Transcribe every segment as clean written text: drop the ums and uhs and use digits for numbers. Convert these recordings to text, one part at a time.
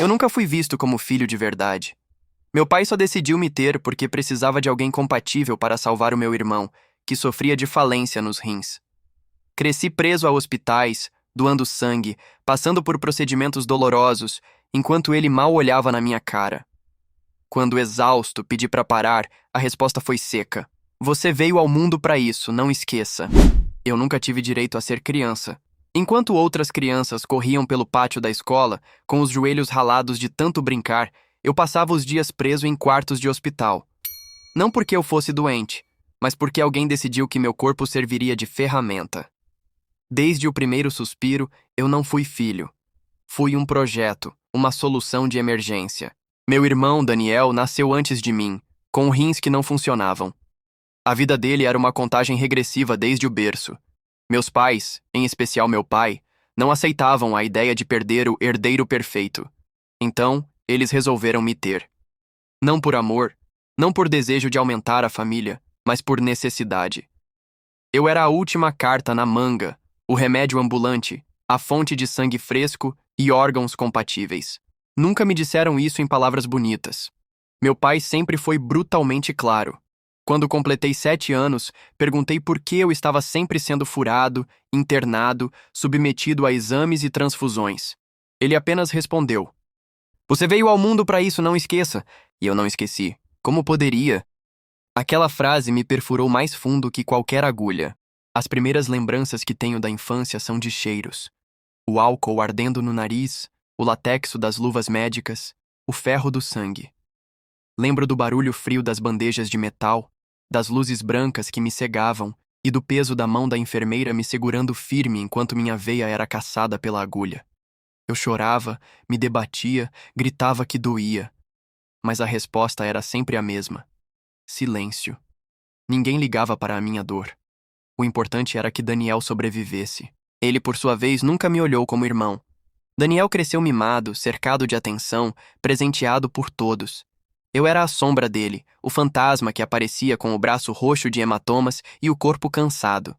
Eu nunca fui visto como filho de verdade. Meu pai só decidiu me ter porque precisava de alguém compatível para salvar o meu irmão, que sofria de falência nos rins. Cresci preso a hospitais, doando sangue, passando por procedimentos dolorosos, enquanto ele mal olhava na minha cara. Quando exausto pedi para parar, a resposta foi seca. Você veio ao mundo para isso, não esqueça. Eu nunca tive direito a ser criança. Enquanto outras crianças corriam pelo pátio da escola, com os joelhos ralados de tanto brincar, eu passava os dias preso em quartos de hospital. Não porque eu fosse doente, mas porque alguém decidiu que meu corpo serviria de ferramenta. Desde o primeiro suspiro, eu não fui filho. Fui um projeto, uma solução de emergência. Meu irmão, Daniel, nasceu antes de mim, com rins que não funcionavam. A vida dele era uma contagem regressiva desde o berço. Meus pais, em especial meu pai, não aceitavam a ideia de perder o herdeiro perfeito. Então, eles resolveram me ter. Não por amor, não por desejo de aumentar a família, mas por necessidade. Eu era a última carta na manga, o remédio ambulante, a fonte de sangue fresco e órgãos compatíveis. Nunca me disseram isso em palavras bonitas. Meu pai sempre foi brutalmente claro. Quando completei 7 anos, perguntei por que eu estava sempre sendo furado, internado, submetido a exames e transfusões. Ele apenas respondeu: "Você veio ao mundo para isso, não esqueça." E eu não esqueci. Como poderia? Aquela frase me perfurou mais fundo que qualquer agulha. As primeiras lembranças que tenho da infância são de cheiros. O álcool ardendo no nariz, o latexo das luvas médicas, o ferro do sangue. Lembro do barulho frio das bandejas de metal, das luzes brancas que me cegavam e do peso da mão da enfermeira me segurando firme enquanto minha veia era caçada pela agulha. Eu chorava, me debatia, gritava que doía. Mas a resposta era sempre a mesma: silêncio. Ninguém ligava para a minha dor. O importante era que Daniel sobrevivesse. Ele, por sua vez, nunca me olhou como irmão. Daniel cresceu mimado, cercado de atenção, presenteado por todos. Eu era a sombra dele, o fantasma que aparecia com o braço roxo de hematomas e o corpo cansado.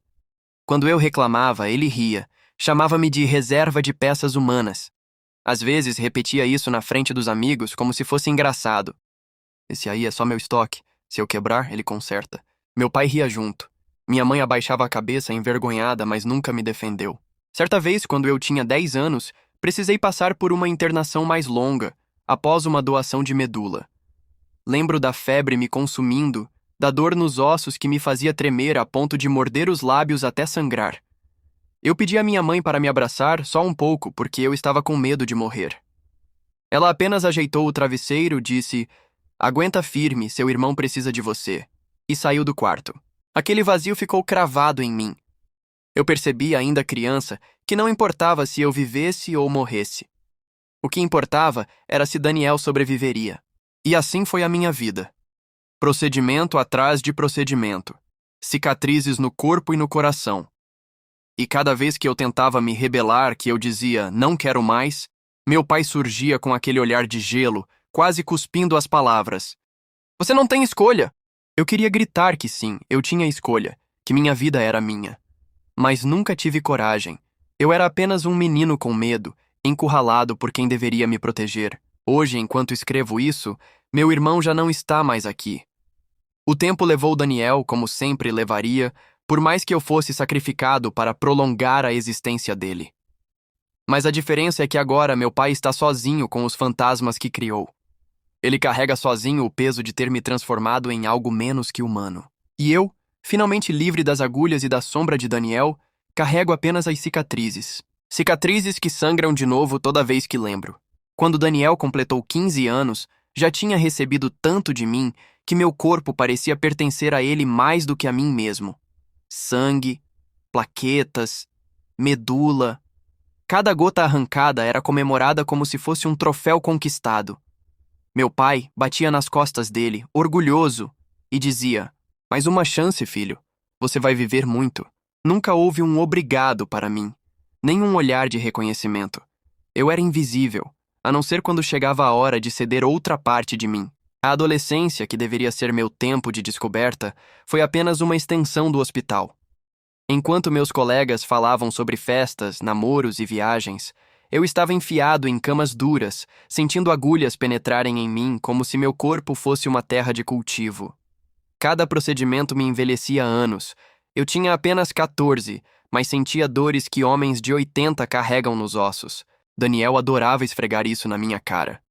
Quando eu reclamava, ele ria, chamava-me de reserva de peças humanas. Às vezes repetia isso na frente dos amigos como se fosse engraçado. Esse aí é só meu estoque. Se eu quebrar, ele conserta. Meu pai ria junto. Minha mãe abaixava a cabeça envergonhada, mas nunca me defendeu. Certa vez, quando eu tinha 10 anos, precisei passar por uma internação mais longa, após uma doação de medula. Lembro da febre me consumindo, da dor nos ossos que me fazia tremer a ponto de morder os lábios até sangrar. Eu pedi à minha mãe para me abraçar só um pouco, porque eu estava com medo de morrer. Ela apenas ajeitou o travesseiro, disse: "Aguenta firme, seu irmão precisa de você", e saiu do quarto. Aquele vazio ficou cravado em mim. Eu percebi, ainda criança, que não importava se eu vivesse ou morresse. O que importava era se Daniel sobreviveria. E assim foi a minha vida. Procedimento atrás de procedimento. Cicatrizes no corpo e no coração. E cada vez que eu tentava me rebelar, que eu dizia, "não quero mais", meu pai surgia com aquele olhar de gelo, quase cuspindo as palavras. "Você não tem escolha!" Eu queria gritar que sim, eu tinha escolha, que minha vida era minha. Mas nunca tive coragem. Eu era apenas um menino com medo, encurralado por quem deveria me proteger. Hoje, enquanto escrevo isso, meu irmão já não está mais aqui. O tempo levou Daniel, como sempre levaria, por mais que eu fosse sacrificado para prolongar a existência dele. Mas a diferença é que agora meu pai está sozinho com os fantasmas que criou. Ele carrega sozinho o peso de ter me transformado em algo menos que humano. E eu, finalmente livre das agulhas e da sombra de Daniel, carrego apenas as cicatrizes. Cicatrizes que sangram de novo toda vez que lembro. Quando Daniel completou 15 anos, já tinha recebido tanto de mim que meu corpo parecia pertencer a ele mais do que a mim mesmo. Sangue, plaquetas, medula. Cada gota arrancada era comemorada como se fosse um troféu conquistado. Meu pai batia nas costas dele, orgulhoso, e dizia: "Mais uma chance, filho. Você vai viver muito." Nunca houve um obrigado para mim, nem um olhar de reconhecimento. Eu era invisível, a não ser quando chegava a hora de ceder outra parte de mim. A adolescência, que deveria ser meu tempo de descoberta, foi apenas uma extensão do hospital. Enquanto meus colegas falavam sobre festas, namoros e viagens, Eu estava enfiado em camas duras, sentindo agulhas penetrarem em mim como se meu corpo fosse uma terra de cultivo. Cada procedimento me envelhecia anos. Eu tinha apenas 14, mas sentia dores que homens de 80 carregam nos ossos. Daniel adorava esfregar isso na minha cara.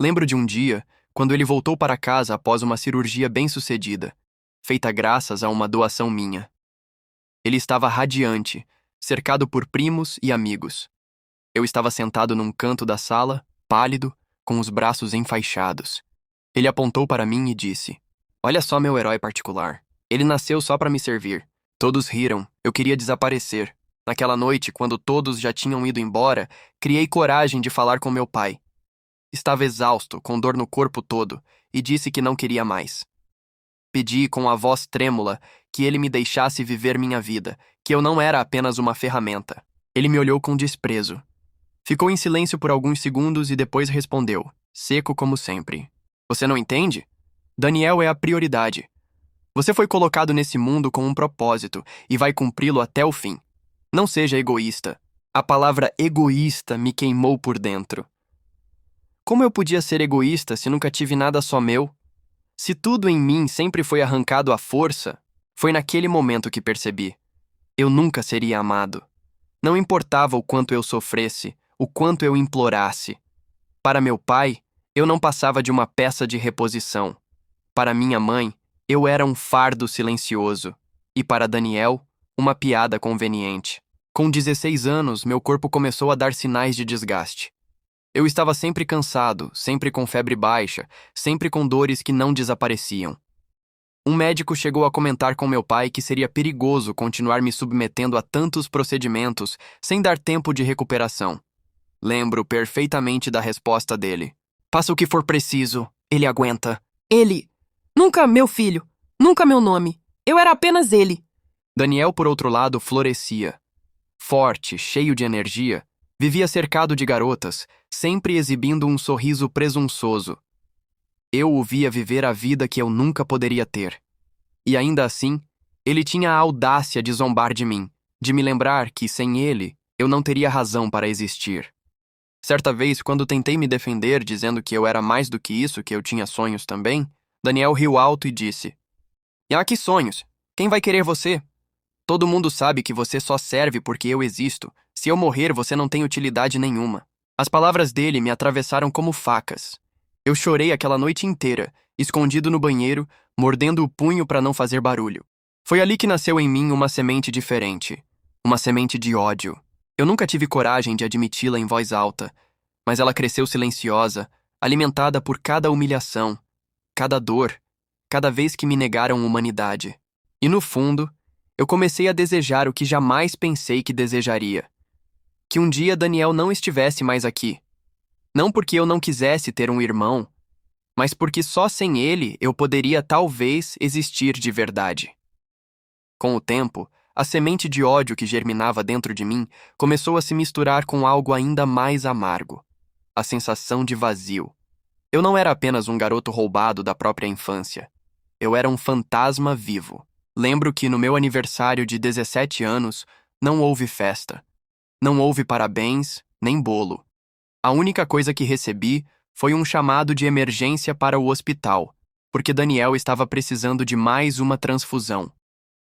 Lembro de um dia, quando ele voltou para casa após uma cirurgia bem-sucedida, feita graças a uma doação minha. Ele estava radiante, cercado por primos e amigos. Eu estava sentado num canto da sala, pálido, com os braços enfaixados. Ele apontou para mim e disse: "Olha só meu herói particular. Ele nasceu só para me servir." Todos riram, eu queria desaparecer. Naquela noite, quando todos já tinham ido embora, criei coragem de falar com meu pai. Estava exausto, com dor no corpo todo, e disse que não queria mais. Pedi com a voz trêmula que ele me deixasse viver minha vida, que eu não era apenas uma ferramenta. Ele me olhou com desprezo. Ficou em silêncio por alguns segundos e depois respondeu, seco como sempre: "Você não entende? Daniel é a prioridade. Você foi colocado nesse mundo com um propósito e vai cumpri-lo até o fim. Não seja egoísta." A palavra egoísta me queimou por dentro. Como eu podia ser egoísta se nunca tive nada só meu? Se tudo em mim sempre foi arrancado à força, foi naquele momento que percebi. Eu nunca seria amado. Não importava o quanto eu sofresse, o quanto eu implorasse. Para meu pai, eu não passava de uma peça de reposição. Para minha mãe, eu era um fardo silencioso. E para Daniel, uma piada conveniente. Com 16 anos, meu corpo começou a dar sinais de desgaste. Eu estava sempre cansado, sempre com febre baixa, sempre com dores que não desapareciam. Um médico chegou a comentar com meu pai que seria perigoso continuar me submetendo a tantos procedimentos sem dar tempo de recuperação. Lembro perfeitamente da resposta dele. "Faça o que for preciso, ele aguenta." Ele. Nunca meu filho. Nunca meu nome. Eu era apenas ele. Daniel, por outro lado, florescia. Forte, cheio de energia, vivia cercado de garotas, sempre exibindo um sorriso presunçoso. Eu o via viver a vida que eu nunca poderia ter. E ainda assim, ele tinha a audácia de zombar de mim, de me lembrar que, sem ele, eu não teria razão para existir. Certa vez, quando tentei me defender dizendo que eu era mais do que isso, que eu tinha sonhos também, Daniel riu alto e disse: "Ah, que sonhos? Quem vai querer você? Todo mundo sabe que você só serve porque eu existo. Se eu morrer, você não tem utilidade nenhuma." As palavras dele me atravessaram como facas. Eu chorei aquela noite inteira, escondido no banheiro, mordendo o punho para não fazer barulho. Foi ali que nasceu em mim uma semente diferente. Uma semente de ódio. Eu nunca tive coragem de admiti-la em voz alta, mas ela cresceu silenciosa, alimentada por cada humilhação, cada dor, cada vez que me negaram humanidade. E no fundo, eu comecei a desejar o que jamais pensei que desejaria. Que um dia Daniel não estivesse mais aqui. Não porque eu não quisesse ter um irmão, mas porque só sem ele eu poderia talvez existir de verdade. Com o tempo, a semente de ódio que germinava dentro de mim começou a se misturar com algo ainda mais amargo. A sensação de vazio. Eu não era apenas um garoto roubado da própria infância. Eu era um fantasma vivo. Lembro que no meu aniversário de 17 anos, não houve festa. Não houve parabéns, nem bolo. A única coisa que recebi foi um chamado de emergência para o hospital, porque Daniel estava precisando de mais uma transfusão.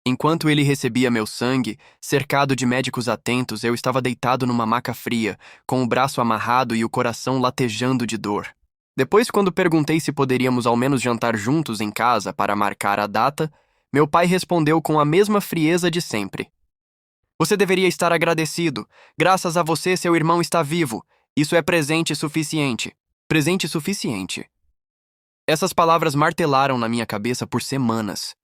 Enquanto ele recebia meu sangue, cercado de médicos atentos, eu estava deitado numa maca fria, com o braço amarrado e o coração latejando de dor. Depois, quando perguntei se poderíamos ao menos jantar juntos em casa para marcar a data, meu pai respondeu com a mesma frieza de sempre. "Você deveria estar agradecido. Graças a você, seu irmão está vivo. Isso é presente suficiente." Presente suficiente. Essas palavras martelaram na minha cabeça por semanas.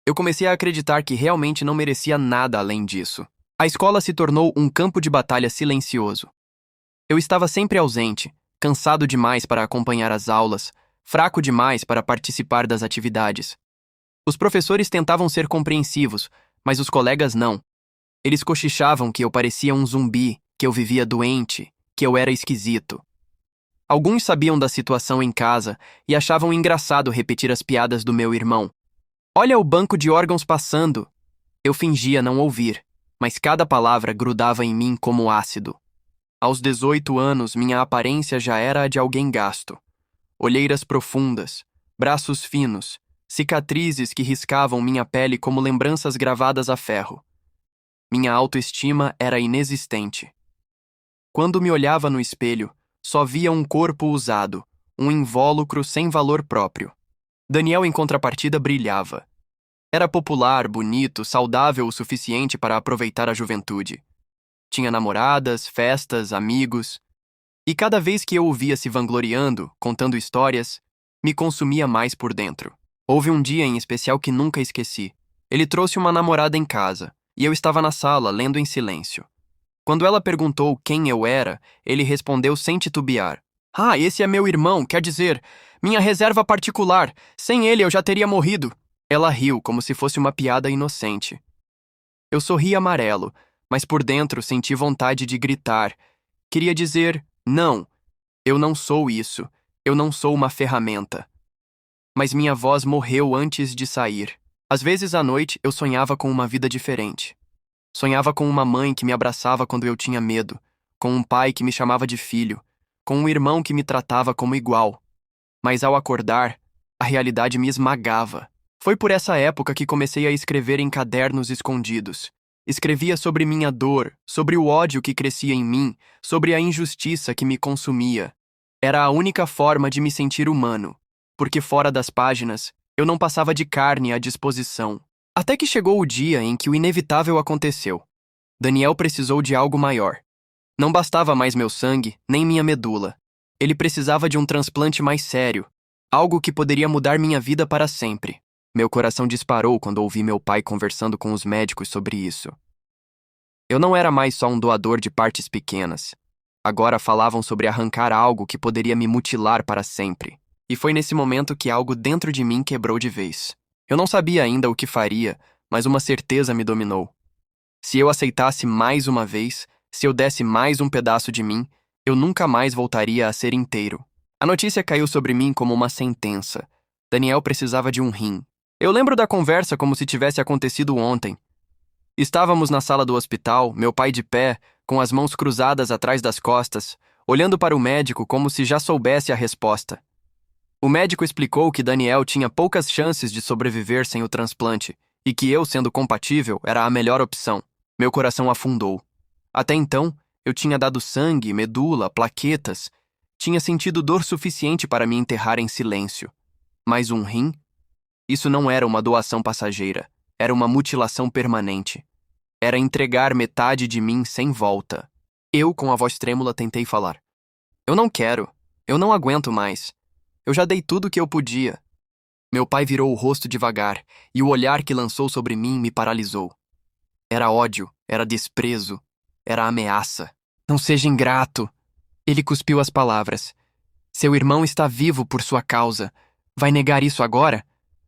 Eu comecei a acreditar que realmente não merecia nada além disso. A escola se tornou um campo de batalha silencioso. Eu estava sempre ausente, cansado demais para acompanhar as aulas, fraco demais para participar das atividades. Os professores tentavam ser compreensivos, mas os colegas não. Eles cochichavam que eu parecia um zumbi, que eu vivia doente, que eu era esquisito. Alguns sabiam da situação em casa e achavam engraçado repetir as piadas do meu irmão. "Olha o banco de órgãos passando." Eu fingia não ouvir, mas cada palavra grudava em mim como ácido. Aos 18 anos, minha aparência já era a de alguém gasto. Olheiras profundas, braços finos, cicatrizes que riscavam minha pele como lembranças gravadas a ferro. Minha autoestima era inexistente. Quando me olhava no espelho, só via um corpo usado, um invólucro sem valor próprio. Daniel, em contrapartida, brilhava. Era popular, bonito, saudável o suficiente para aproveitar a juventude. Tinha namoradas, festas, amigos. E cada vez que eu o via se vangloriando, contando histórias, me consumia mais por dentro. Houve um dia em especial que nunca esqueci. Ele trouxe uma namorada em casa, e eu estava na sala, lendo em silêncio. Quando ela perguntou quem eu era, ele respondeu sem titubear. Ah, esse é meu irmão, quer dizer, minha reserva particular. Sem ele eu já teria morrido. Ela riu como se fosse uma piada inocente. Eu sorri amarelo, mas por dentro senti vontade de gritar. Queria dizer, não, eu não sou isso. Eu não sou uma ferramenta. Mas minha voz morreu antes de sair. Às vezes à noite eu sonhava com uma vida diferente. Sonhava com uma mãe que me abraçava quando eu tinha medo, com um pai que me chamava de filho, com um irmão que me tratava como igual. Mas ao acordar, a realidade me esmagava. Foi por essa época que comecei a escrever em cadernos escondidos. Escrevia sobre minha dor, sobre o ódio que crescia em mim, sobre a injustiça que me consumia. Era a única forma de me sentir humano, porque fora das páginas, eu não passava de carne à disposição. Até que chegou o dia em que o inevitável aconteceu. Daniel precisou de algo maior. Não bastava mais meu sangue, nem minha medula. Ele precisava de um transplante mais sério, algo que poderia mudar minha vida para sempre. Meu coração disparou quando ouvi meu pai conversando com os médicos sobre isso. Eu não era mais só um doador de partes pequenas. Agora falavam sobre arrancar algo que poderia me mutilar para sempre. E foi nesse momento que algo dentro de mim quebrou de vez. Eu não sabia ainda o que faria, mas uma certeza me dominou. Se eu aceitasse mais uma vez, se eu desse mais um pedaço de mim, eu nunca mais voltaria a ser inteiro. A notícia caiu sobre mim como uma sentença. Daniel precisava de um rim. Eu lembro da conversa como se tivesse acontecido ontem. Estávamos na sala do hospital, meu pai de pé, com as mãos cruzadas atrás das costas, olhando para o médico como se já soubesse a resposta. O médico explicou que Daniel tinha poucas chances de sobreviver sem o transplante e que eu, sendo compatível, era a melhor opção. Meu coração afundou. Até então, eu tinha dado sangue, medula, plaquetas. Tinha sentido dor suficiente para me enterrar em silêncio. Mas um rim? Isso não era uma doação passageira. Era uma mutilação permanente. Era entregar metade de mim sem volta. Eu, com a voz trêmula, tentei falar. Eu não quero. Eu não aguento mais. Eu já dei tudo o que eu podia. Meu pai virou o rosto devagar, e o olhar que lançou sobre mim me paralisou. Era ódio, era desprezo, era ameaça. Não seja ingrato. Ele cuspiu as palavras. Seu irmão está vivo por sua causa. Vai negar isso agora?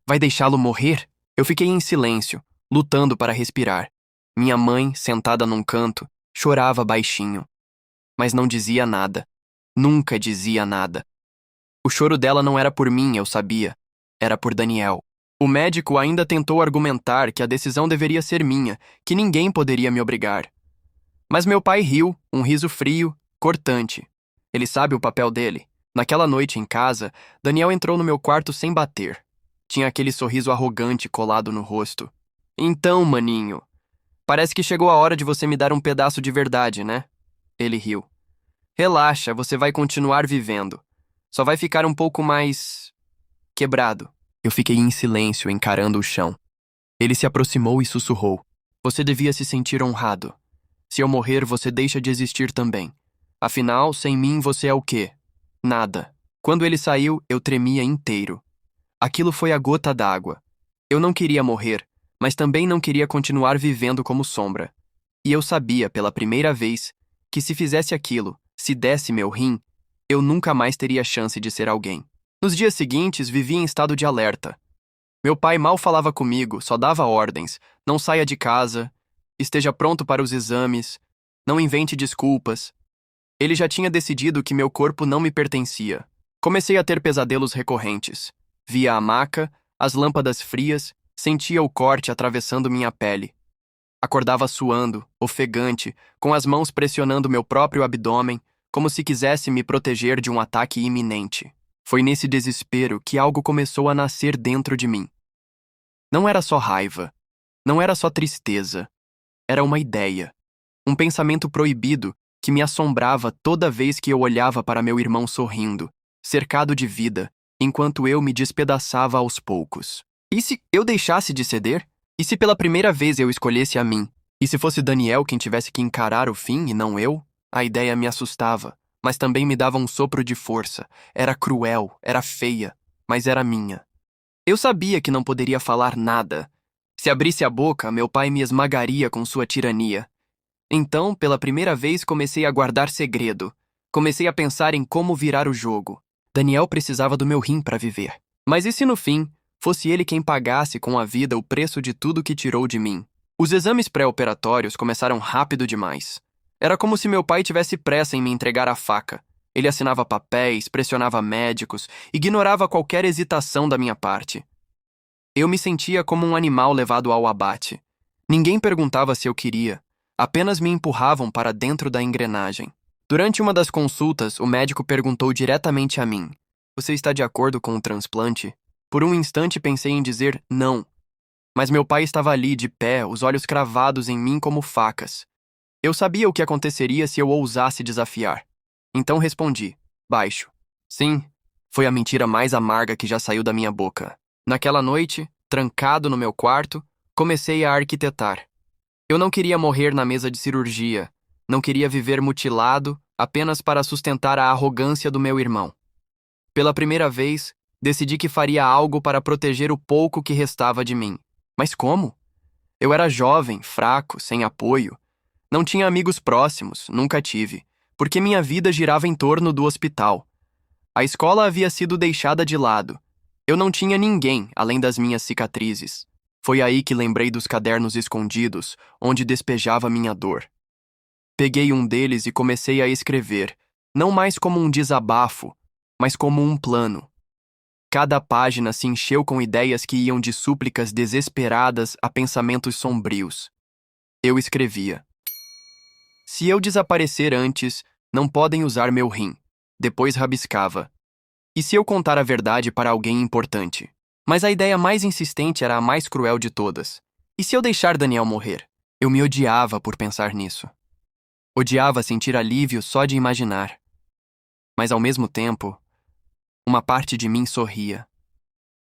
Vai deixá-lo morrer? Eu fiquei em silêncio, lutando para respirar. Minha mãe, sentada num canto, chorava baixinho. Mas não dizia nada. Nunca dizia nada. O choro dela não era por mim, eu sabia. Era por Daniel. O médico ainda tentou argumentar que a decisão deveria ser minha, que ninguém poderia me obrigar. Mas meu pai riu, um riso frio, cortante. Ele sabe o papel dele. Naquela noite em casa, Daniel entrou no meu quarto sem bater. Tinha aquele sorriso arrogante colado no rosto. Então, maninho, parece que chegou a hora de você me dar um pedaço de verdade, né? Ele riu. Relaxa, você vai continuar vivendo. Só vai ficar um pouco mais quebrado. Eu fiquei em silêncio, encarando o chão. Ele se aproximou e sussurrou. Você devia se sentir honrado. Se eu morrer, você deixa de existir também. Afinal, sem mim, você é o quê? Nada. Quando ele saiu, eu tremia inteiro. Aquilo foi a gota d'água. Eu não queria morrer, mas também não queria continuar vivendo como sombra. E eu sabia, pela primeira vez, que se fizesse aquilo, se desse meu rim, eu nunca mais teria chance de ser alguém. Nos dias seguintes, vivi em estado de alerta. Meu pai mal falava comigo, só dava ordens. Não saia de casa, esteja pronto para os exames, não invente desculpas. Ele já tinha decidido que meu corpo não me pertencia. Comecei a ter pesadelos recorrentes. Via a maca, as lâmpadas frias, sentia o corte atravessando minha pele. Acordava suando, ofegante, com as mãos pressionando meu próprio abdômen, como se quisesse me proteger de um ataque iminente. Foi nesse desespero que algo começou a nascer dentro de mim. Não era só raiva, não era só tristeza, era uma ideia, um pensamento proibido que me assombrava toda vez que eu olhava para meu irmão sorrindo, cercado de vida, enquanto eu me despedaçava aos poucos. E se eu deixasse de ceder? E se pela primeira vez eu escolhesse a mim? E se fosse Daniel quem tivesse que encarar o fim e não eu? A ideia me assustava, mas também me dava um sopro de força. Era cruel, era feia, mas era minha. Eu sabia que não poderia falar nada. Se abrisse a boca, meu pai me esmagaria com sua tirania. Então, pela primeira vez, comecei a guardar segredo. Comecei a pensar em como virar o jogo. Daniel precisava do meu rim para viver. Mas e se no fim, fosse ele quem pagasse com a vida o preço de tudo que tirou de mim? Os exames pré-operatórios começaram rápido demais. Era como se meu pai tivesse pressa em me entregar a faca. Ele assinava papéis, pressionava médicos, ignorava qualquer hesitação da minha parte. Eu me sentia como um animal levado ao abate. Ninguém perguntava se eu queria. Apenas me empurravam para dentro da engrenagem. Durante uma das consultas, o médico perguntou diretamente a mim: "Você está de acordo com o transplante?" Por um instante pensei em dizer não. Mas meu pai estava ali, de pé, os olhos cravados em mim como facas. Eu sabia o que aconteceria se eu ousasse desafiar. Então respondi, baixo: "Sim." Foi a mentira mais amarga que já saiu da minha boca. Naquela noite, trancado no meu quarto, comecei a arquitetar. Eu não queria morrer na mesa de cirurgia. Não queria viver mutilado apenas para sustentar a arrogância do meu irmão. Pela primeira vez, decidi que faria algo para proteger o pouco que restava de mim. Mas como? Eu era jovem, fraco, sem apoio. Não tinha amigos próximos, nunca tive, porque minha vida girava em torno do hospital. A escola havia sido deixada de lado. Eu não tinha ninguém além das minhas cicatrizes. Foi aí que lembrei dos cadernos escondidos, onde despejava minha dor. Peguei um deles e comecei a escrever, não mais como um desabafo, mas como um plano. Cada página se encheu com ideias que iam de súplicas desesperadas a pensamentos sombrios. Eu escrevia: "Se eu desaparecer antes, não podem usar meu rim." Depois rabiscava: "E se eu contar a verdade para alguém importante?" Mas a ideia mais insistente era a mais cruel de todas. E se eu deixar Daniel morrer? Eu me odiava por pensar nisso. Odiava sentir alívio só de imaginar. Mas ao mesmo tempo, uma parte de mim sorria.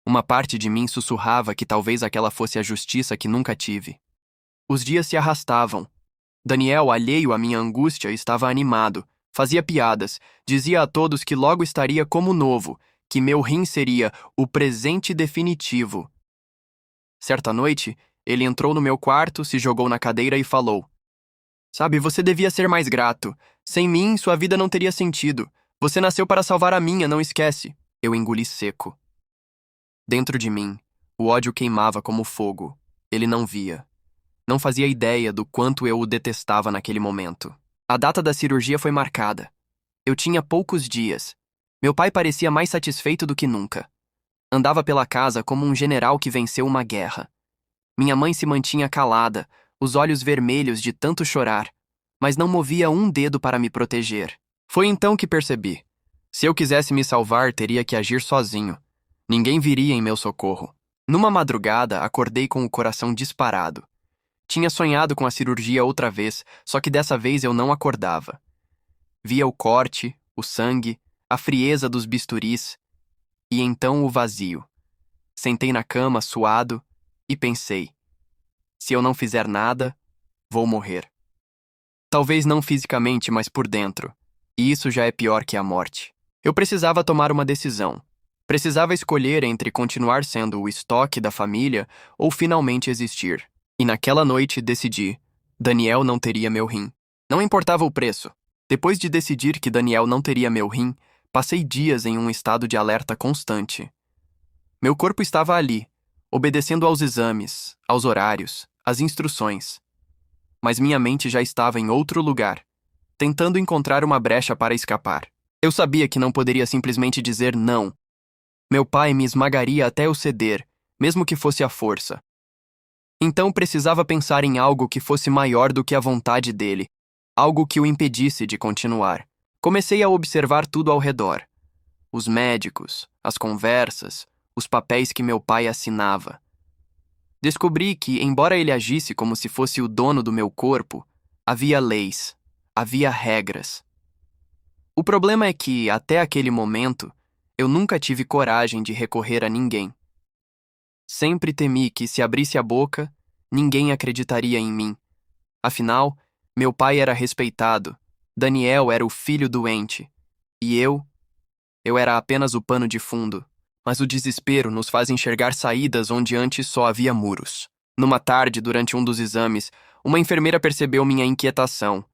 Uma parte de mim sussurrava que talvez aquela fosse a justiça que nunca tive. Os dias se arrastavam. Daniel, alheio à minha angústia, estava animado, fazia piadas, dizia a todos que logo estaria como novo, que meu rim seria o presente definitivo. Certa noite, ele entrou no meu quarto, se jogou na cadeira e falou: "Sabe, você devia ser mais grato. Sem mim, sua vida não teria sentido. Você nasceu para salvar a minha, não esquece." Eu engoli seco. Dentro de mim, o ódio queimava como fogo. Ele não via. Não fazia ideia do quanto eu o detestava naquele momento. A data da cirurgia foi marcada. Eu tinha poucos dias. Meu pai parecia mais satisfeito do que nunca. Andava pela casa como um general que venceu uma guerra. Minha mãe se mantinha calada, os olhos vermelhos de tanto chorar, mas não movia um dedo para me proteger. Foi então que percebi. Se eu quisesse me salvar, teria que agir sozinho. Ninguém viria em meu socorro. Numa madrugada, acordei com o coração disparado. Tinha sonhado com a cirurgia outra vez, só que dessa vez eu não acordava. Via o corte, o sangue, a frieza dos bisturis, e então o vazio. Sentei na cama, suado, e pensei: se eu não fizer nada, vou morrer. Talvez não fisicamente, mas por dentro. E isso já é pior que a morte. Eu precisava tomar uma decisão. Precisava escolher entre continuar sendo o estoque da família ou finalmente existir. E naquela noite decidi: Daniel não teria meu rim. Não importava o preço. Depois de decidir que Daniel não teria meu rim, passei dias em um estado de alerta constante. Meu corpo estava ali, obedecendo aos exames, aos horários, às instruções. Mas minha mente já estava em outro lugar, tentando encontrar uma brecha para escapar. Eu sabia que não poderia simplesmente dizer não. Meu pai me esmagaria até eu ceder, mesmo que fosse à força. Então precisava pensar em algo que fosse maior do que a vontade dele, algo que o impedisse de continuar. Comecei a observar tudo ao redor. Os médicos, as conversas, os papéis que meu pai assinava. Descobri que, embora ele agisse como se fosse o dono do meu corpo, havia leis, havia regras. O problema é que, até aquele momento, eu nunca tive coragem de recorrer a ninguém. Sempre temi que, se abrisse a boca, ninguém acreditaria em mim. Afinal, meu pai era respeitado, Daniel era o filho doente, e eu era apenas o pano de fundo. Mas o desespero nos faz enxergar saídas onde antes só havia muros. Numa tarde, durante um dos exames, uma enfermeira percebeu minha inquietação.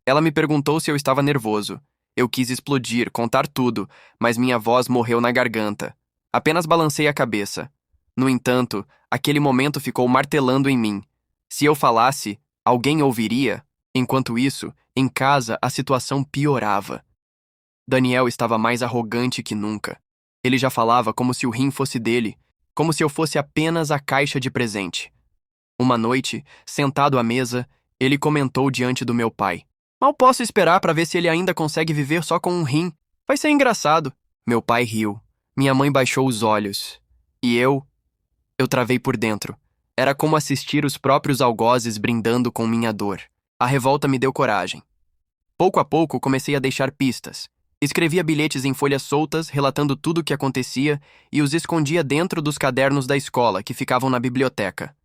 Ela me perguntou se eu estava nervoso. Eu quis explodir, contar tudo, mas minha voz morreu na garganta. Apenas balancei a cabeça. No entanto, aquele momento ficou martelando em mim. Se eu falasse, alguém ouviria? Enquanto isso, em casa, a situação piorava. Daniel estava mais arrogante que nunca. Ele já falava como se o rim fosse dele, como se eu fosse apenas a caixa de presente. Uma noite, sentado à mesa, ele comentou diante do meu pai: "Mal posso esperar para ver se ele ainda consegue viver só com um rim. Vai ser engraçado." Meu pai riu. Minha mãe baixou os olhos. E eu travei por dentro. Era como assistir os próprios algozes brindando com minha dor. A revolta me deu coragem. Pouco a pouco, comecei a deixar pistas. Escrevia bilhetes em folhas soltas, relatando tudo o que acontecia, e os escondia dentro dos cadernos da escola, que ficavam na biblioteca.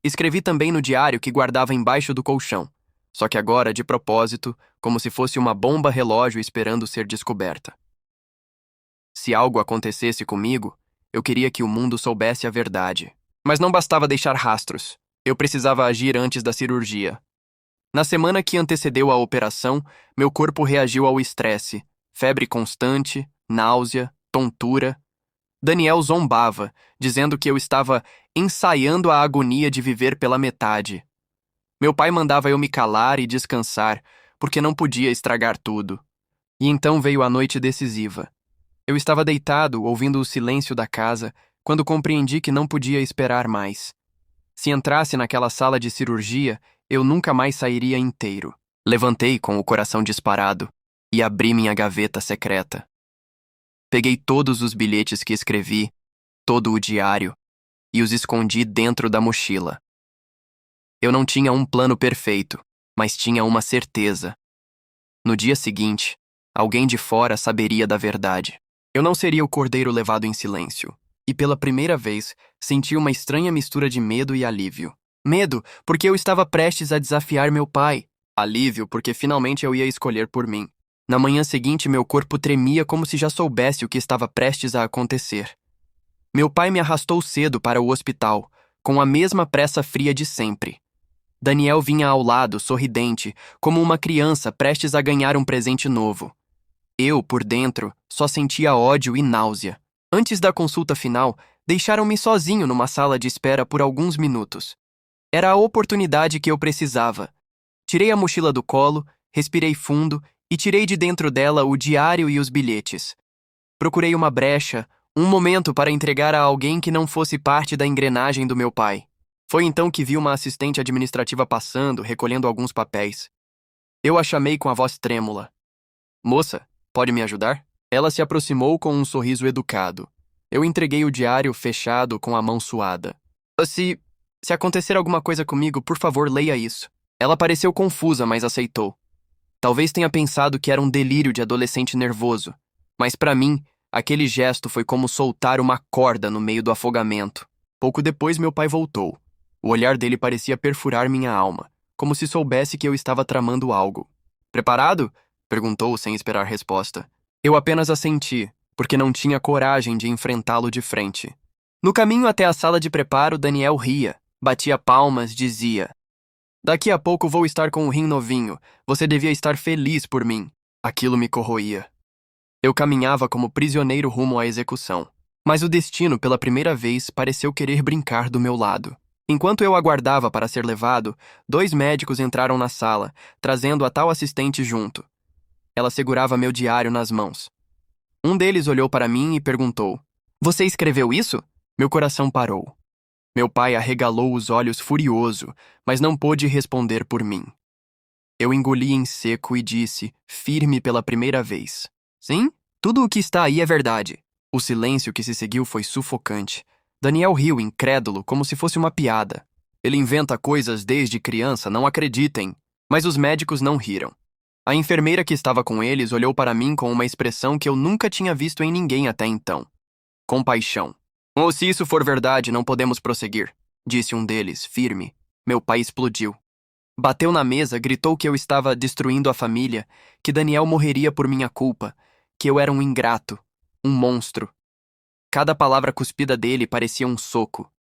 Escrevi também no diário que guardava embaixo do colchão, só que agora, de propósito, como se fosse uma bomba relógio esperando ser descoberta. Se algo acontecesse comigo, eu queria que o mundo soubesse a verdade. Mas não bastava deixar rastros. Eu precisava agir antes da cirurgia. Na semana que antecedeu a operação, meu corpo reagiu ao estresse, febre constante, náusea, tontura. Daniel zombava, dizendo que eu estava ensaiando a agonia de viver pela metade. Meu pai mandava eu me calar e descansar, porque não podia estragar tudo. E então veio a noite decisiva. Eu estava deitado, ouvindo o silêncio da casa, quando compreendi que não podia esperar mais. Se entrasse naquela sala de cirurgia, eu nunca mais sairia inteiro. Levantei com o coração disparado e abri minha gaveta secreta. Peguei todos os bilhetes que escrevi, todo o diário, e os escondi dentro da mochila. Eu não tinha um plano perfeito, mas tinha uma certeza. No dia seguinte, alguém de fora saberia da verdade. Eu não seria o cordeiro levado em silêncio. E pela primeira vez, senti uma estranha mistura de medo e alívio. Medo, porque eu estava prestes a desafiar meu pai. Alívio, porque finalmente eu ia escolher por mim. Na manhã seguinte, meu corpo tremia como se já soubesse o que estava prestes a acontecer. Meu pai me arrastou cedo para o hospital, com a mesma pressa fria de sempre. Daniel vinha ao lado, sorridente, como uma criança prestes a ganhar um presente novo. Eu, por dentro, só sentia ódio e náusea. Antes da consulta final, deixaram-me sozinho numa sala de espera por alguns minutos. Era a oportunidade que eu precisava. Tirei a mochila do colo, respirei fundo e tirei de dentro dela o diário e os bilhetes. Procurei uma brecha, um momento para entregar a alguém que não fosse parte da engrenagem do meu pai. Foi então que vi uma assistente administrativa passando, recolhendo alguns papéis. Eu a chamei com a voz trêmula. "Moça, pode me ajudar?" Ela se aproximou com um sorriso educado. Eu entreguei o diário fechado com a mão suada. Se acontecer alguma coisa comigo, por favor, leia isso." Ela pareceu confusa, mas aceitou. Talvez tenha pensado que era um delírio de adolescente nervoso, mas para mim, aquele gesto foi como soltar uma corda no meio do afogamento. Pouco depois, meu pai voltou. O olhar dele parecia perfurar minha alma, como se soubesse que eu estava tramando algo. "Preparado?" perguntou sem esperar resposta. Eu apenas assenti, porque não tinha coragem de enfrentá-lo de frente. No caminho até a sala de preparo, Daniel ria, batia palmas, dizia: "Daqui a pouco vou estar com um rim novinho. Você devia estar feliz por mim." Aquilo me corroía. Eu caminhava como prisioneiro rumo à execução. Mas o destino, pela primeira vez, pareceu querer brincar do meu lado. Enquanto eu aguardava para ser levado, 2 médicos entraram na sala, trazendo a tal assistente junto. Ela segurava meu diário nas mãos. Um deles olhou para mim e perguntou: "Você escreveu isso?" Meu coração parou. Meu pai arregalou os olhos furioso, mas não pôde responder por mim. Eu engoli em seco e disse, firme pela primeira vez: Sim, tudo o que está aí é verdade. O silêncio que se seguiu foi sufocante. Daniel riu, incrédulo, como se fosse uma piada. Ele inventa coisas desde criança, não acreditem. Mas os médicos não riram. A enfermeira que estava com eles olhou para mim com uma expressão que eu nunca tinha visto em ninguém até então. Compaixão. Ou se isso for verdade, não podemos prosseguir, disse um deles, firme. Meu pai explodiu. Bateu na mesa, gritou que eu estava destruindo a família, que Daniel morreria por minha culpa, que eu era um ingrato, um monstro. Cada palavra cuspida dele parecia um soco.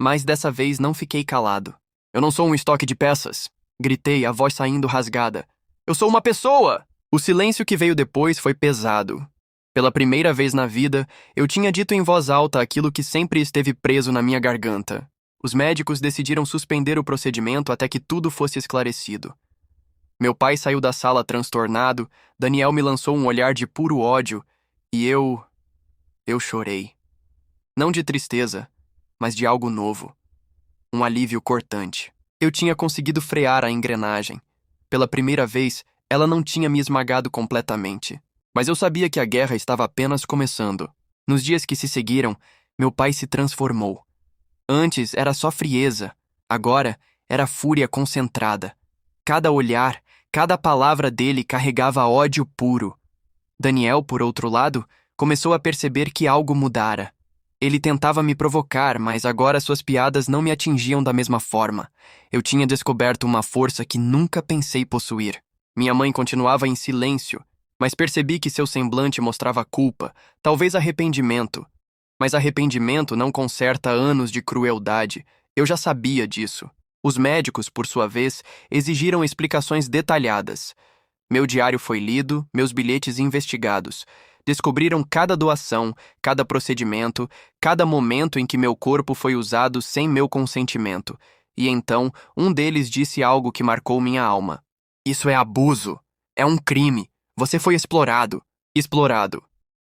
Mas dessa vez não fiquei calado. Eu não sou um estoque de peças, gritei, a voz saindo rasgada. Eu sou uma pessoa! O silêncio que veio depois foi pesado. Pela primeira vez na vida, eu tinha dito em voz alta aquilo que sempre esteve preso na minha garganta. Os médicos decidiram suspender o procedimento até que tudo fosse esclarecido. Meu pai saiu da sala transtornado, Daniel me lançou um olhar de puro ódio, e eu chorei. Não de tristeza, mas de algo novo. Um alívio cortante. Eu tinha conseguido frear a engrenagem. Pela primeira vez, ela não tinha me esmagado completamente. Mas eu sabia que a guerra estava apenas começando. Nos dias que se seguiram, meu pai se transformou. Antes era só frieza, agora era fúria concentrada. Cada olhar, cada palavra dele carregava ódio puro. Daniel, por outro lado, começou a perceber que algo mudara. Ele tentava me provocar, mas agora suas piadas não me atingiam da mesma forma. Eu tinha descoberto uma força que nunca pensei possuir. Minha mãe continuava em silêncio, mas percebi que seu semblante mostrava culpa, talvez arrependimento. Mas arrependimento não conserta anos de crueldade. Eu já sabia disso. Os médicos, por sua vez, exigiram explicações detalhadas. Meu diário foi lido, meus bilhetes investigados. Descobriram cada doação, cada procedimento, cada momento em que meu corpo foi usado sem meu consentimento. E então, um deles disse algo que marcou minha alma. Isso é abuso. É um crime. Você foi explorado. Explorado.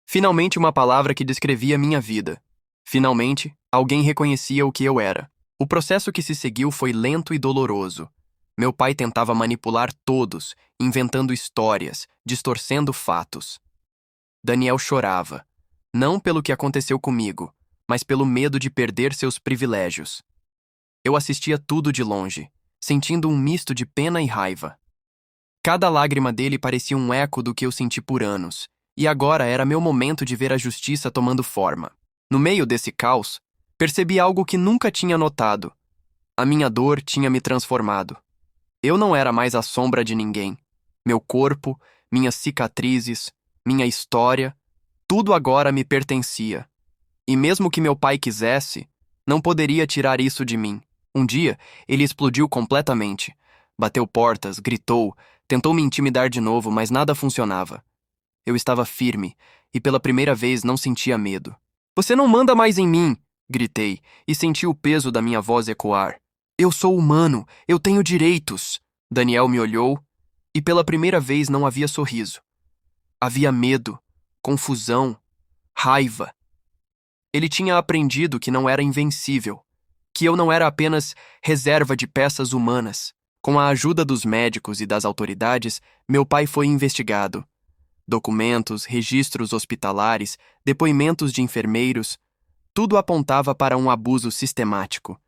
Finalmente uma palavra que descrevia minha vida. Finalmente, alguém reconhecia o que eu era. O processo que se seguiu foi lento e doloroso. Meu pai tentava manipular todos, inventando histórias, distorcendo fatos. Daniel chorava, não pelo que aconteceu comigo, mas pelo medo de perder seus privilégios. Eu assistia tudo de longe, sentindo um misto de pena e raiva. Cada lágrima dele parecia um eco do que eu senti por anos, e agora era meu momento de ver a justiça tomando forma. No meio desse caos, percebi algo que nunca tinha notado. A minha dor tinha me transformado. Eu não era mais a sombra de ninguém. Meu corpo, minhas cicatrizes, minha história, tudo agora me pertencia. E mesmo que meu pai quisesse, não poderia tirar isso de mim. Um dia, ele explodiu completamente. Bateu portas, gritou, tentou me intimidar de novo, mas nada funcionava. Eu estava firme, e pela primeira vez não sentia medo. Você não manda mais em mim, gritei, e senti o peso da minha voz ecoar. Eu sou humano, eu tenho direitos. Daniel me olhou, e pela primeira vez não havia sorriso. Havia medo, confusão, raiva. Ele tinha aprendido que não era invencível, que eu não era apenas reserva de peças humanas. Com a ajuda dos médicos e das autoridades, meu pai foi investigado. Documentos, registros hospitalares, depoimentos de enfermeiros, tudo apontava para um abuso sistemático.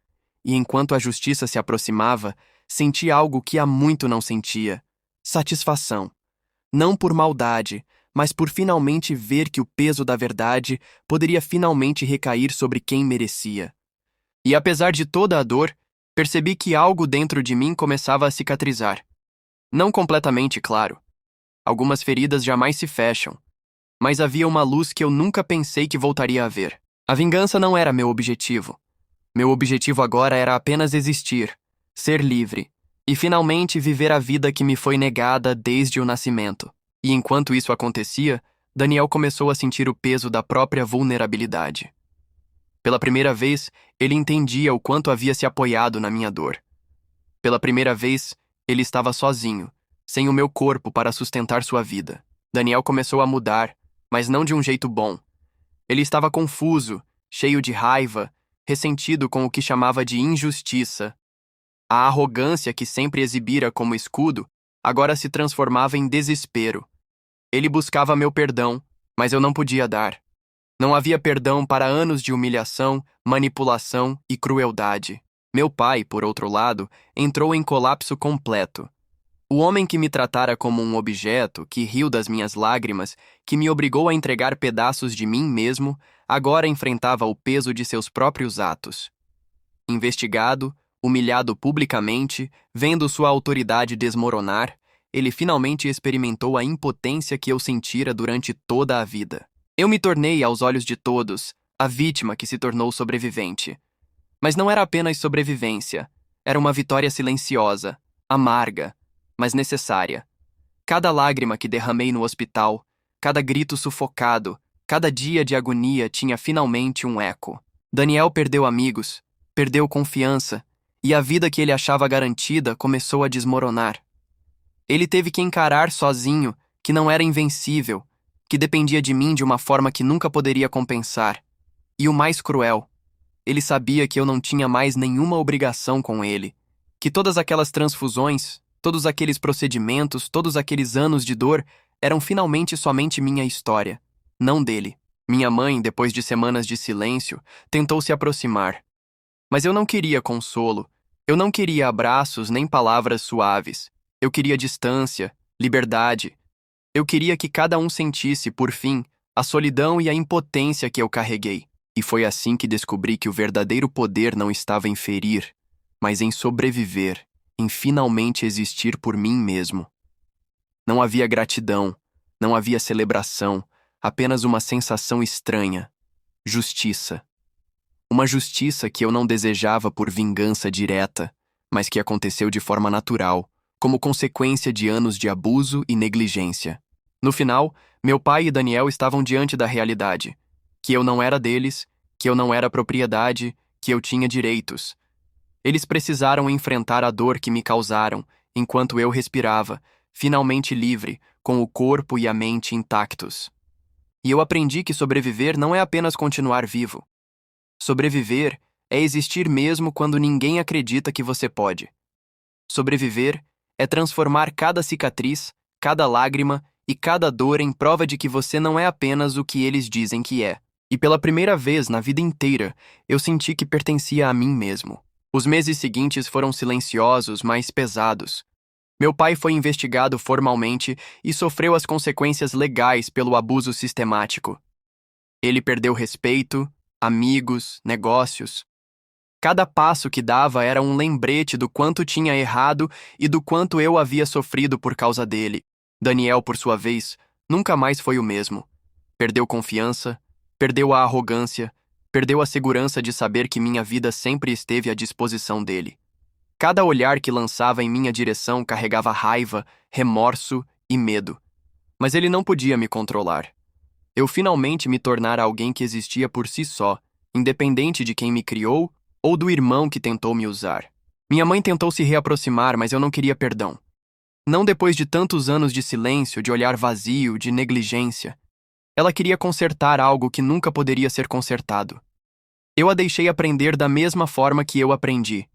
E enquanto a justiça se aproximava, senti algo que há muito não sentia: satisfação. Não por maldade, mas por finalmente ver que o peso da verdade poderia finalmente recair sobre quem merecia. E apesar de toda a dor, percebi que algo dentro de mim começava a cicatrizar. Não completamente, claro. Algumas feridas jamais se fecham, mas havia uma luz que eu nunca pensei que voltaria a ver. A vingança não era meu objetivo. Meu objetivo agora era apenas existir, ser livre, e finalmente viver a vida que me foi negada desde o nascimento. E enquanto isso acontecia, Daniel começou a sentir o peso da própria vulnerabilidade. Pela primeira vez, ele entendia o quanto havia se apoiado na minha dor. Pela primeira vez, ele estava sozinho, sem o meu corpo para sustentar sua vida. Daniel começou a mudar, mas não de um jeito bom. Ele estava confuso, cheio de raiva, ressentido com o que chamava de injustiça. A arrogância que sempre exibira como escudo agora se transformava em desespero. Ele buscava meu perdão, mas eu não podia dar. Não havia perdão para anos de humilhação, manipulação e crueldade. Meu pai, por outro lado, entrou em colapso completo. O homem que me tratara como um objeto, que riu das minhas lágrimas, que me obrigou a entregar pedaços de mim mesmo, agora enfrentava o peso de seus próprios atos. Investigado, humilhado publicamente, vendo sua autoridade desmoronar, ele finalmente experimentou a impotência que eu sentira durante toda a vida. Eu me tornei, aos olhos de todos, a vítima que se tornou sobrevivente. Mas não era apenas sobrevivência, era uma vitória silenciosa, amarga, mas necessária. Cada lágrima que derramei no hospital, cada grito sufocado, cada dia de agonia tinha finalmente um eco. Daniel perdeu amigos, perdeu confiança, e a vida que ele achava garantida começou a desmoronar. Ele teve que encarar sozinho que não era invencível, que dependia de mim de uma forma que nunca poderia compensar. E o mais cruel, ele sabia que eu não tinha mais nenhuma obrigação com ele, que todas aquelas transfusões, todos aqueles procedimentos, todos aqueles anos de dor eram finalmente somente minha história, não dele. Minha mãe, depois de semanas de silêncio, tentou se aproximar. Mas eu não queria consolo, eu não queria abraços nem palavras suaves. Eu queria distância, liberdade. Eu queria que cada um sentisse, por fim, a solidão e a impotência que eu carreguei. E foi assim que descobri que o verdadeiro poder não estava em ferir, mas em sobreviver, em finalmente existir por mim mesmo. Não havia gratidão, não havia celebração, apenas uma sensação estranha: justiça. Uma justiça que eu não desejava por vingança direta, mas que aconteceu de forma natural, como consequência de anos de abuso e negligência. No final, meu pai e Daniel estavam diante da realidade: que eu não era deles, que eu não era propriedade, que eu tinha direitos. Eles precisaram enfrentar a dor que me causaram, enquanto eu respirava, finalmente livre, com o corpo e a mente intactos. E eu aprendi que sobreviver não é apenas continuar vivo. Sobreviver é existir mesmo quando ninguém acredita que você pode. Sobreviver é transformar cada cicatriz, cada lágrima e cada dor em prova de que você não é apenas o que eles dizem que é. E pela primeira vez na vida inteira, eu senti que pertencia a mim mesmo. Os meses seguintes foram silenciosos, mas pesados. Meu pai foi investigado formalmente e sofreu as consequências legais pelo abuso sistemático. Ele perdeu respeito, amigos, negócios. Cada passo que dava era um lembrete do quanto tinha errado e do quanto eu havia sofrido por causa dele. Daniel, por sua vez, nunca mais foi o mesmo. Perdeu confiança, perdeu a arrogância, perdeu a segurança de saber que minha vida sempre esteve à disposição dele. Cada olhar que lançava em minha direção carregava raiva, remorso e medo. Mas ele não podia me controlar. Eu finalmente me tornara alguém que existia por si só, independente de quem me criou ou do irmão que tentou me usar. Minha mãe tentou se reaproximar, mas eu não queria perdão. Não depois de tantos anos de silêncio, de olhar vazio, de negligência. Ela queria consertar algo que nunca poderia ser consertado. Eu a deixei aprender da mesma forma que eu aprendi,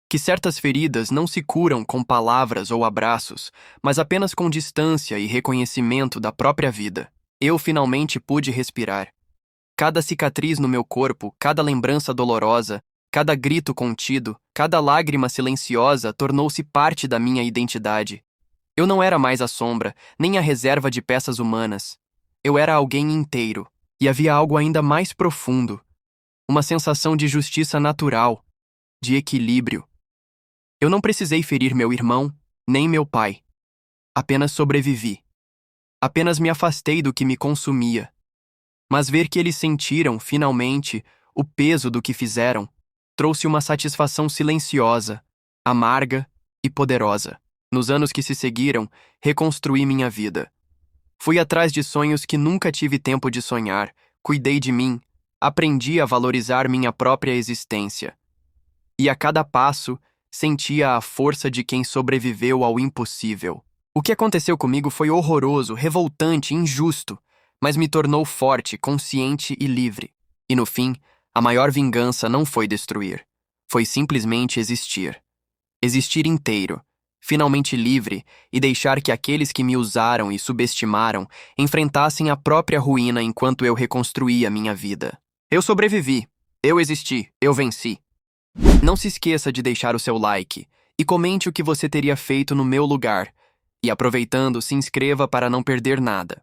que certas feridas não se curam com palavras ou abraços, mas apenas com distância e reconhecimento da própria vida. Eu finalmente pude respirar. Cada cicatriz no meu corpo, cada lembrança dolorosa, cada grito contido, cada lágrima silenciosa tornou-se parte da minha identidade. Eu não era mais a sombra, nem a reserva de peças humanas. Eu era alguém inteiro, e havia algo ainda mais profundo. Uma sensação de justiça natural, de equilíbrio. Eu não precisei ferir meu irmão, nem meu pai. Apenas sobrevivi. Apenas me afastei do que me consumia. Mas ver que eles sentiram, finalmente, o peso do que fizeram, trouxe uma satisfação silenciosa, amarga e poderosa. Nos anos que se seguiram, reconstruí minha vida. Fui atrás de sonhos que nunca tive tempo de sonhar, cuidei de mim, aprendi a valorizar minha própria existência. E a cada passo, sentia a força de quem sobreviveu ao impossível. O que aconteceu comigo foi horroroso, revoltante, injusto, mas me tornou forte, consciente e livre. E no fim, A maior vingança não foi destruir, foi simplesmente existir. Existir inteiro, finalmente livre e deixar que aqueles que me usaram e subestimaram enfrentassem a própria ruína enquanto eu reconstruía minha vida. Eu sobrevivi, eu existi, eu venci. Não se esqueça de deixar o seu like e comente o que você teria feito no meu lugar. E aproveitando, se inscreva para não perder nada.